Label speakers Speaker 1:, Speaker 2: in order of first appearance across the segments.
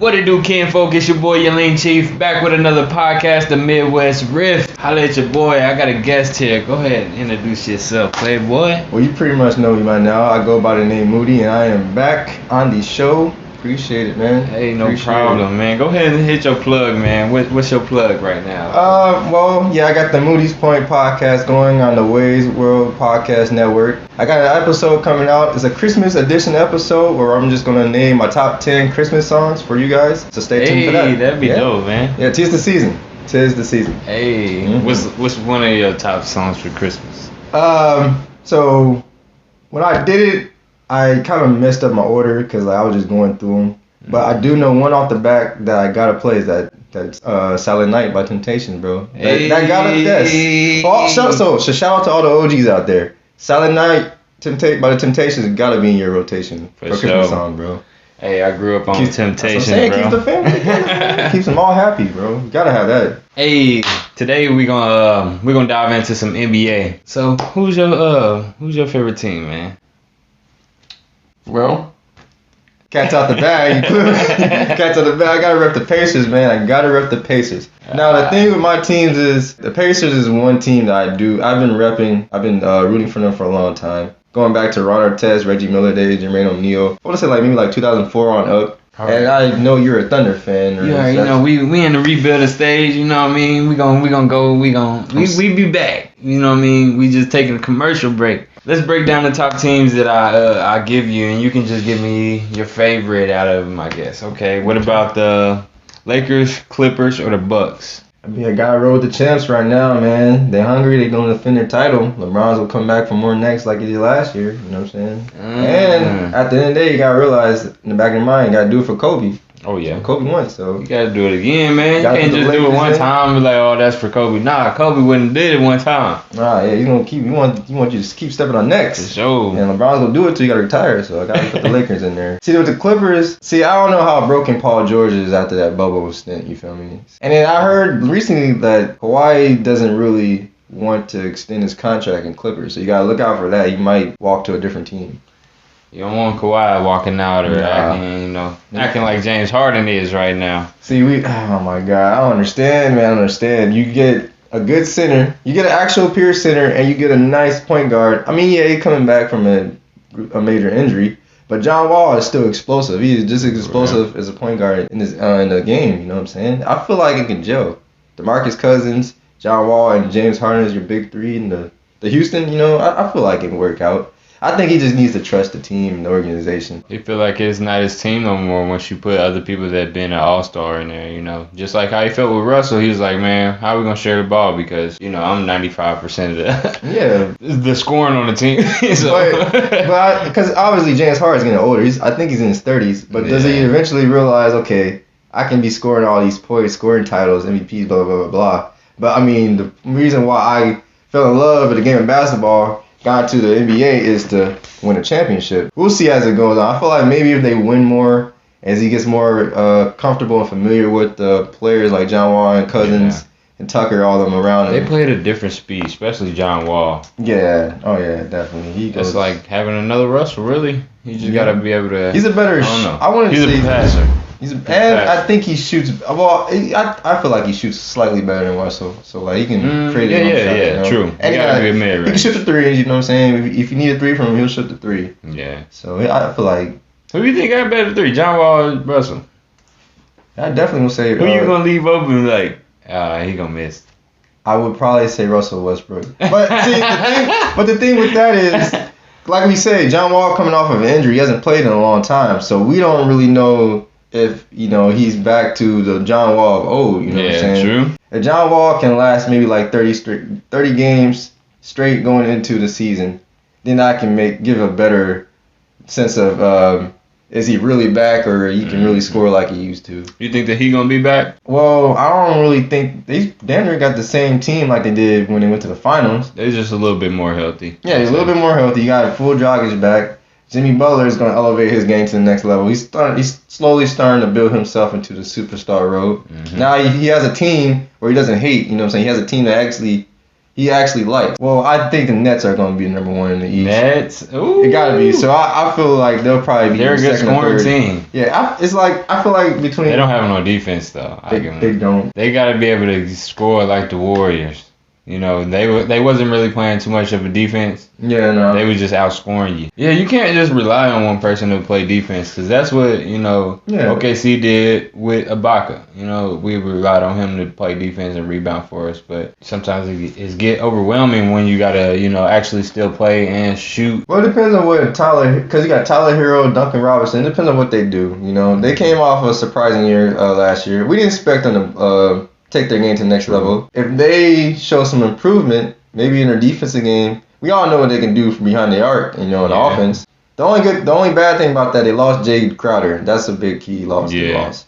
Speaker 1: What it do, Ken Folk? It's your boy, Yelene Chief, back with another podcast, The Midwest Riff. Holla at your boy. I got a guest here. Go ahead and introduce yourself, Playboy.
Speaker 2: Well, you pretty much know me by now. I go by the name Moody, and I am back on the show. Appreciate it, man.
Speaker 1: Hey, no problem, man. Go ahead and hit your plug, man. What's your plug right now?
Speaker 2: I got the Moody's Point podcast going on the Ways World Podcast Network. I got an episode coming out. It's a Christmas edition episode where I'm just gonna name my top 10 Christmas songs for you guys. So stay tuned for that.
Speaker 1: Hey, that'd be dope, man.
Speaker 2: Yeah, 'tis the season.
Speaker 1: Hey, what's one of your top songs for Christmas?
Speaker 2: So when I did it, I kind of messed up my order because I was just going through them. But I do know one off the back that I gotta play is that's Silent Night by Temptations, bro. That got us this. So shout out to all the OGs out there. Silent Night by the Temptations gotta be in your rotation for Christmas song, bro.
Speaker 1: Hey, I grew up on Temptations, bro.
Speaker 2: Keeps the family together. Keeps them all happy, bro. You gotta have that.
Speaker 1: Hey, today we're gonna dive into some NBA. So who's your favorite team, man?
Speaker 2: Well, cat's out the bag. Cat's out the bag. I gotta rep the Pacers, man. I gotta rep the Pacers. Now the thing with my teams is the Pacers is one team that I've been repping. I've been rooting for them for a long time. Going back to Ron Artest, Reggie Miller days, Jermaine O'Neal. I want to say maybe 2004 on up. And I know you're a Thunder fan.
Speaker 1: Yeah, you know we in the rebuilding stage. You know what I mean? We be back. You know what I mean? We just taking a commercial break. Let's break down the top teams that I give you, and you can just give me your favorite out of them, I guess. Okay. What about the Lakers, Clippers, or the Bucks?
Speaker 2: I mean, I gotta roll with the champs right now, man. They're hungry. They're gonna defend their title. LeBron's will come back for more next like he did last year. You know what I'm saying? And at the end of the day, you gotta realize in the back of your mind, you gotta do it for Kobe.
Speaker 1: Oh yeah,
Speaker 2: Kobe won, so
Speaker 1: you gotta do it again, man. You can't just do it one time and be like, oh, that's for Kobe. Nah, Kobe wouldn't did it one time.
Speaker 2: Nah, yeah, he's gonna keep. You want you to keep stepping on necks.
Speaker 1: For sure.
Speaker 2: And LeBron's gonna do it till you gotta retire. So I gotta put the Lakers in there. See, with the Clippers, I don't know how broken Paul George is after that bubble stint. You feel me? And then I heard recently that Kawhi doesn't really want to extend his contract in Clippers. So you gotta look out for that. He might walk to a different team.
Speaker 1: You don't want Kawhi walking out or acting like James Harden is right now.
Speaker 2: See, oh my God, I don't understand, man. I don't understand. You get a good center, you get an actual pure center, and you get a nice point guard. I mean, yeah, he's coming back from a major injury, but John Wall is still explosive. He is just as explosive as a point guard in the game. You know what I'm saying? I feel like it can gel. DeMarcus Cousins, John Wall, and James Harden is your big three in the Houston. I feel like it can work out. I think he just needs to trust the team and the organization.
Speaker 1: You feel like it's not his team no more once you put other people that have been an all-star in there, Just like how he felt with Russell, he was like, man, how are we going to share the ball? Because, I'm 95% of the scoring on the team.
Speaker 2: Because obviously James Harden's getting older. I think he's in his 30s. But does he eventually realize, okay, I can be scoring all these points, scoring titles, MVPs, blah, blah, blah, blah. But, I mean, the reason why I fell in love with the game of basketball, got to the NBA is to win a championship. We'll see as it goes on. I feel like maybe if they win more, as he gets more comfortable and familiar with the players like John Wall and Cousins and Tucker, all of them around him.
Speaker 1: They play at a different speed, especially John Wall.
Speaker 2: Yeah. Oh, yeah, definitely.
Speaker 1: It's like having another Russell, really. You just got to be able to...
Speaker 2: He's a better...
Speaker 1: He's a passer.
Speaker 2: I think he shoots... Well, I feel like he shoots slightly better than Russell. So, he can create his own shot.
Speaker 1: True.
Speaker 2: And he can shoot the threes, you know what I'm saying? If you need a three from him, he'll shoot the three.
Speaker 1: Yeah.
Speaker 2: So, I feel like...
Speaker 1: Who do you think got better three, John Wall or Russell?
Speaker 2: I definitely would say...
Speaker 1: Who you going to leave open like, he going to miss?
Speaker 2: I would probably say Russell Westbrook. But, see, the thing with that is... Like we say, John Wall coming off of an injury, he hasn't played in a long time, so we don't really know if he's back to the John Wall of old. You know what I'm saying?
Speaker 1: True.
Speaker 2: If John Wall can last maybe 30 games straight going into the season, then I can give a better sense of is he really back or he can really score like he used to.
Speaker 1: You think that he gonna be back?
Speaker 2: Well, I don't really think Denver got the same team like they did when they went to the finals.
Speaker 1: They're just a little bit more healthy.
Speaker 2: Yeah, he's a little bit more healthy. You got a full Dragic back. Jimmy Butler is going to elevate his game to the next level. He's slowly starting to build himself into the superstar road. Mm-hmm. Now he has a team where he doesn't hate. You know what I'm saying? He has a team that actually he actually likes. Well, I think the Nets are going to be number one in the East.
Speaker 1: Nets, ooh,
Speaker 2: It gotta be. So I feel like they'll probably be
Speaker 1: they're a good
Speaker 2: second or
Speaker 1: scoring
Speaker 2: third.
Speaker 1: team.
Speaker 2: Yeah, I feel like between
Speaker 1: They don't have no defense though.
Speaker 2: they don't.
Speaker 1: They got to be able to score like the Warriors. You know, they wasn't really playing too much of a defense.
Speaker 2: Yeah, no.
Speaker 1: They was just outscoring you. Yeah, you can't just rely on one person to play defense because that's what, you know, OKC did with Ibaka. You know, we relied on him to play defense and rebound for us, but sometimes it's get overwhelming when you got to, you know, actually still play and shoot.
Speaker 2: Well, it depends on what because you got Tyler Hero, Duncan Robinson. It depends on what they do. You know, they came off a surprising year last year. We didn't expect them to take their game to the next level. If they show some improvement, maybe in their defensive game, we all know what they can do from behind the arc, you know, in the offense. The only bad thing about that, they lost Jade Crowder. That's a big key loss. They lost.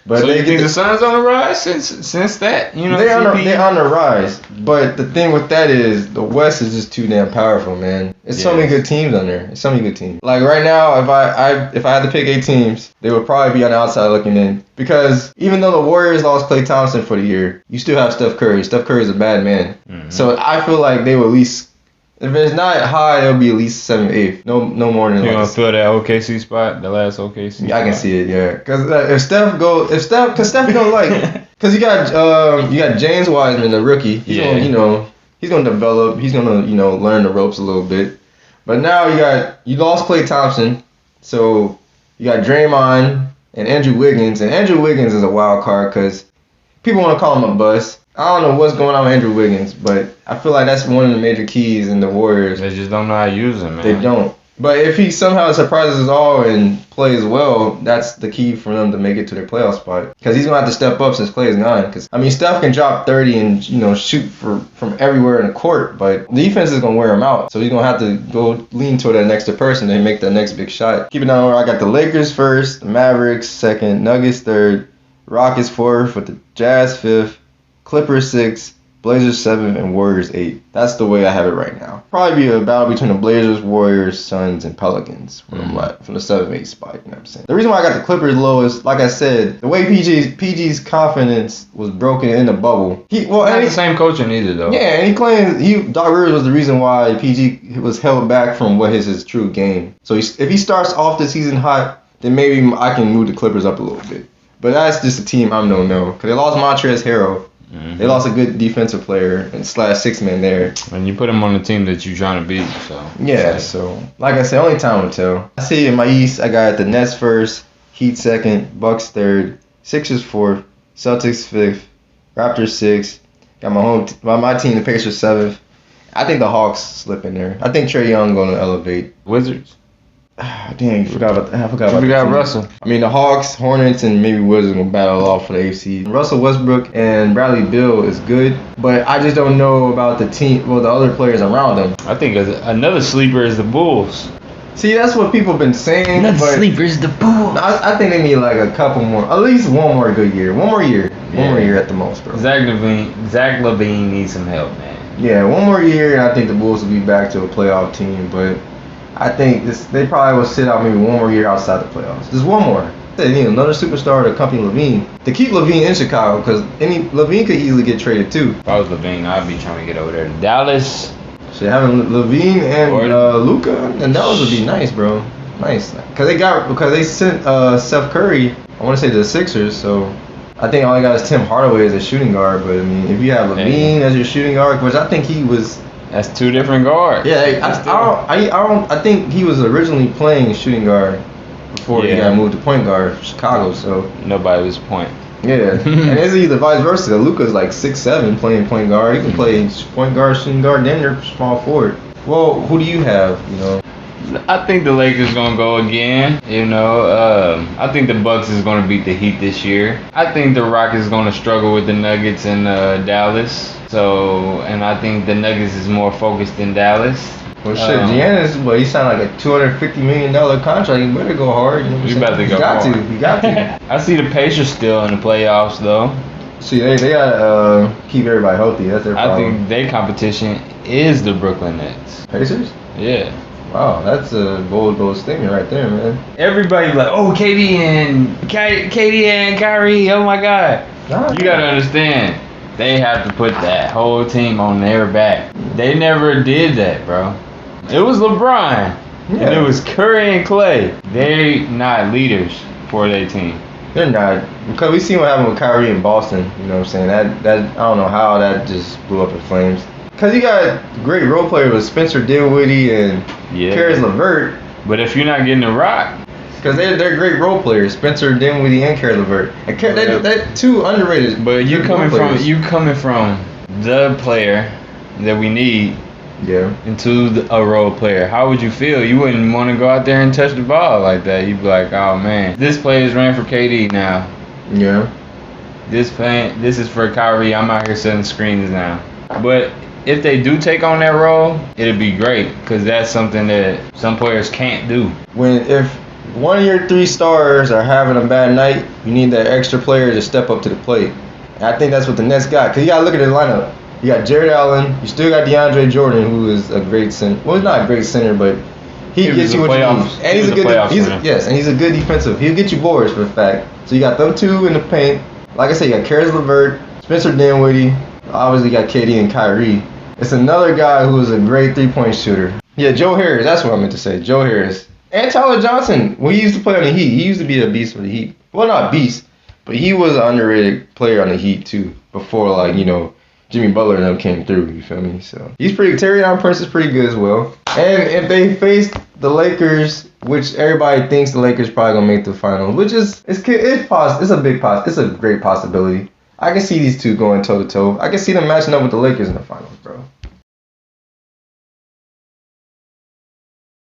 Speaker 2: But
Speaker 1: so you think the Suns on the rise since that? You know,
Speaker 2: they're on the rise. But the thing with that is the West is just too damn powerful, man. It's so many good teams on there. It's so many good teams. Like right now, if I had to pick 8 teams, they would probably be on the outside looking in. Because even though the Warriors lost Klay Thompson for the year, you still have Steph Curry. Steph Curry is a bad man. Mm-hmm. So I feel like they will at least, if it's not high, it'll be at least 7th, 8th. No more than.
Speaker 1: You gonna fill that OKC spot, the last OKC?
Speaker 2: Yeah, I can see it. Yeah, because if Steph don't like, because you got James Wiseman, the rookie. He's gonna develop. He's gonna learn the ropes a little bit. But now you lost Klay Thompson, so you got Draymond and Andrew Wiggins, and Andrew Wiggins is a wild card because people want to call him a bust. I don't know what's going on with Andrew Wiggins, but I feel like that's one of the major keys in the Warriors.
Speaker 1: They just don't know how to use him, man.
Speaker 2: They don't. But if he somehow surprises us all and plays well, that's the key for them to make it to their playoff spot. Because he's going to have to step up since Klay is gone. Because, I mean, Steph can drop 30 and, shoot from everywhere in the court, but the defense is going to wear him out. So he's going to have to go lean toward that next person and make that next big shot. Keep it down where I got the Lakers first, the Mavericks second, Nuggets third, Rockets fourth, with the Jazz fifth, Clippers 6, Blazers 7, and Warriors 8. That's the way I have it right now. Probably be a battle between the Blazers, Warriors, Suns, and Pelicans from the 7, 8 spot. You know what I'm saying? The reason why I got the Clippers low is, like I said, the way PG's confidence was broken in the bubble.
Speaker 1: Not the same coaching either, though.
Speaker 2: Yeah, and he claims Doc Rivers was the reason why PG was held back from what is his true game. So if he starts off the season hot, then maybe I can move the Clippers up a little bit. But that's just a team I don't know. Because they lost Montrezl Harrell. Mm-hmm. They lost a good defensive player and / 6-man there.
Speaker 1: And you put him on the team that you're trying to beat, so.
Speaker 2: Yeah, so like I said, only time will tell. I see in my East, I got the Nets first, Heat second, Bucks third, Sixers fourth, Celtics fifth, Raptors sixth. Got my team, the Pacers 7th. I think the Hawks slip in there. I think Trae Young going to elevate.
Speaker 1: Wizards.
Speaker 2: Dang, I forgot about
Speaker 1: Russell.
Speaker 2: I mean, the Hawks, Hornets, and maybe Wizards gonna battle off for the AFC. Russell Westbrook and Bradley Beal is good, but I just don't know about the team. Well, the other players around them.
Speaker 1: I think another sleeper is the Bulls.
Speaker 2: See, that's what people have been saying.
Speaker 1: Another sleeper is the Bulls.
Speaker 2: I think they need like a couple more, at least one more good year. One more year at the most, bro.
Speaker 1: Zach LaVine needs some help, man.
Speaker 2: Yeah, one more year, and I think the Bulls will be back to a playoff team, but I think they probably will sit out maybe one more year outside the playoffs. Just one more. They need another superstar to accompany LaVine. To keep LaVine in Chicago, because LaVine could easily get traded too.
Speaker 1: If I was LaVine, I'd be trying to get over there to Dallas.
Speaker 2: Shit, having LaVine and Luka and Dallas would be nice, bro. Nice. Because they sent Steph Curry, I want to say to the Sixers, so I think all I got is Tim Hardaway as a shooting guard. But I mean, if you have LaVine as your shooting guard, which I think he was.
Speaker 1: That's 2 different guards.
Speaker 2: Yeah, I think he was originally playing shooting guard before he got moved to point guard for Chicago. So
Speaker 1: nobody was point.
Speaker 2: Yeah, and it's either vice versa. Luka's like 6'7", playing point guard. He can play point guard, shooting guard, then they're small forward. Well, who do you have?
Speaker 1: I think the Lakers gonna go again. I think the Bucks is gonna beat the Heat this year. I think the Rockets gonna struggle with the Nuggets in Dallas. So, and I think the Nuggets is more focused in Dallas.
Speaker 2: Well, shit, Giannis, he signed like a $250 million contract. You better go hard.
Speaker 1: You better go hard.
Speaker 2: You got to.
Speaker 1: I see the Pacers still in the playoffs though.
Speaker 2: See, they gotta keep everybody healthy. That's their problem.
Speaker 1: I think their competition is the Brooklyn Nets.
Speaker 2: Pacers?
Speaker 1: Yeah.
Speaker 2: Wow, that's a bold statement right there, man.
Speaker 1: Everybody's like, oh, KD and Kyrie, oh my God. You gotta understand. They have to put that whole team on their back. They never did that, bro. It was LeBron. And it was Curry and Clay. They not leaders for their team.
Speaker 2: They're not. Because we seen what happened with Kyrie in Boston. You know what I'm saying? That I don't know how that just blew up in flames. Because you got great role players with Spencer Dinwiddie and Karis LeVert.
Speaker 1: But if you're not getting the rock.
Speaker 2: Because they're great role players, Spencer Dinwiddie and Karis LeVert. And they're two underrated.
Speaker 1: But you coming from the player that we need into a role player. How would you feel? You wouldn't want to go out there and touch the ball like that. You'd be like, oh man, this play is ran for KD now.
Speaker 2: Yeah.
Speaker 1: This is for Kyrie. I'm out here setting screens now. But if they do take on that role, it'd be great because that's something that some players can't do.
Speaker 2: If one of your 3 stars are having a bad night, you need that extra player to step up to the plate. And I think that's what the Nets got. Because you got to look at the lineup. You got Jared Allen. You still got DeAndre Jordan, who is a great center. Well, he's not a great center, but he gets you what you need. And he's a good and he's a good defensive. He'll get you boards for a fact. So you got them 2 in the paint. Like I said, you got Karis LeVert, Spencer Dinwiddie. Obviously, you got KD and Kyrie. It's another guy who is a great 3-point shooter. Yeah, Joe Harris. That's what I meant to say. Joe Harris. And Tyler Johnson. When he used to play on the Heat, he used to be a beast for the Heat. Well, not beast, but he was an underrated player on the Heat too. Before, Jimmy Butler and them came through. You feel me? So he's pretty. Terrion Prince is pretty good as well. And if they face the Lakers, which everybody thinks the Lakers probably gonna make the finals, which is it's a great possibility. I can see these two going toe to toe. I can see them matching up with the Lakers in the finals, bro.